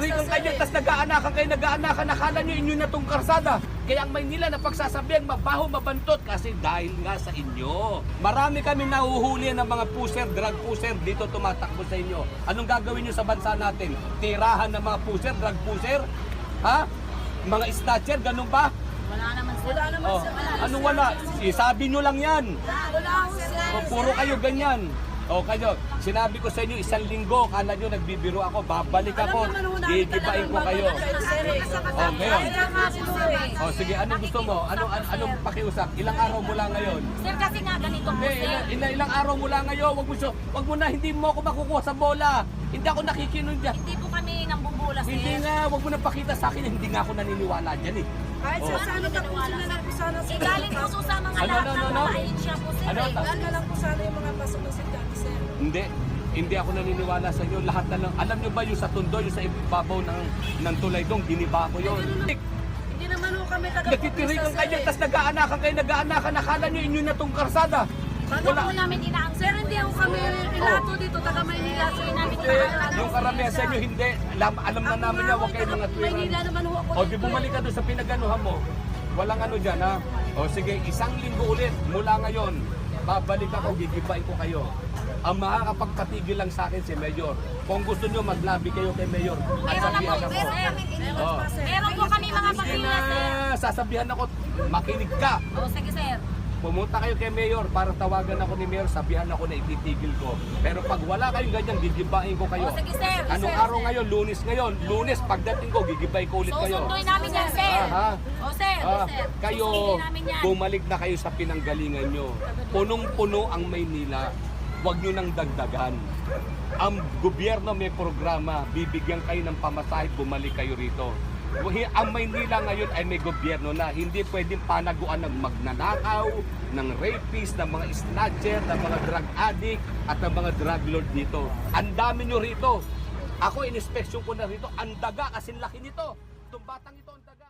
Nagtitirikan kayo, tas nag-aanakan, nakala nyo inyo na tong karsada. Kaya ang Maynila na pagsasabihan, mabaho, mabantot, kasi dahil nga sa inyo. Marami kami nahuhuli ng mga puser, drug puser, dito tumatakbo sa inyo. Anong gagawin nyo sa bansa natin? Tirahan ng mga puser, drug puser? Ha? Mga snatcher, ganun ba? Wala naman sir. Wala naman Oh, sir. anong wala? Sabi nyo lang yan. Wala ako sir. O, puro kayo ganyan. O kayo, sinabi ko sa inyo, 1 linggo, kala nyo nagbibiro ako, babalik ako, gigibain ko kayo. O, ngayon. O, sige, anong gusto mo? Anong pakiusap? Ilang araw mula ngayon? Sir, kasi nga ganito po Hindi, sir. ilang araw mula ngayon, wag mo na, hindi mo ako makukuha sa bola. Hindi ako nakikinig dyan. Hindi po kami nambubula sir. Hindi nga, wag mo na pakita sa akin, hindi nga ako naniniwala dyan eh. Kahit Oh. sa sana tapusin na lang po sana sir. Galing po sa mga Ano, lahat ano, ng ano? mga ahensya po sir. Ano? Wala na lang po sana yung mga pasok na dati sir. Hindi ako naniniwala sa inyo. Lahat na lang. Alam nyo ba yung sa Tondo, yung sa ibabaw ng tulay dong, giniba ko yun. Hindi naman ho kami Nagtitirikan kayo, tas nag-aanakan, nakala nyo inyo na tong karsada. Wala po namin inaang Sir, hindi ako kami ilato dito, taga Maynila. Sir, namin Yung karamihan sa inyo, hindi. Alam na namin na, huwag kayo mga tuwiran. Maynila naman ho ako. O, di bumalik ka doon sa pinaganuhan mo. Walang ano dyan, ha? O, sige, 1 linggo ulit mula ngayon. Babalik ako, gigibain ko kayo. Ang makakapagpatigil lang sa akin si Mayor. Kung gusto nyo, maglabi kayo kay Mayor. At Meron na sabihan po ako. sir. Oh. Meron po kami mga pamilya sir. Sasabihan ako, makinig ka. O sige sir. Pumunta kayo kay Mayor para tawagan ako ni Mayor, sabihan ako na ititigil ko. Pero pag wala kayong ganyan, gigibain ko kayo. O sige sir. Anong araw ngayon? Lunes ngayon. Lunes, pagdating ko, gigibay ko ulit kayo. Susunduin namin yan sir. Ha? O sir, sir. Kayo, Susundin namin yan. bumalik na kayo sa pinanggalingan nyo. Punong-puno ang Maynila. Huwag nyo nang dagdagan. Ang gobyerno may programa, bibigyan kayo ng pamasahe, bumalik kayo rito. Ang Maynila ngayon ay may gobyerno na, hindi pwedeng panaguan ng magnanakaw, ng rapist, ng mga snatcher, ng mga drug addict, at ng mga drug lord dito. Ang dami nyo rito. Ako, in-inspection ko na rito, ang daga, kasi laki nito. Itong batang ito, ang daga.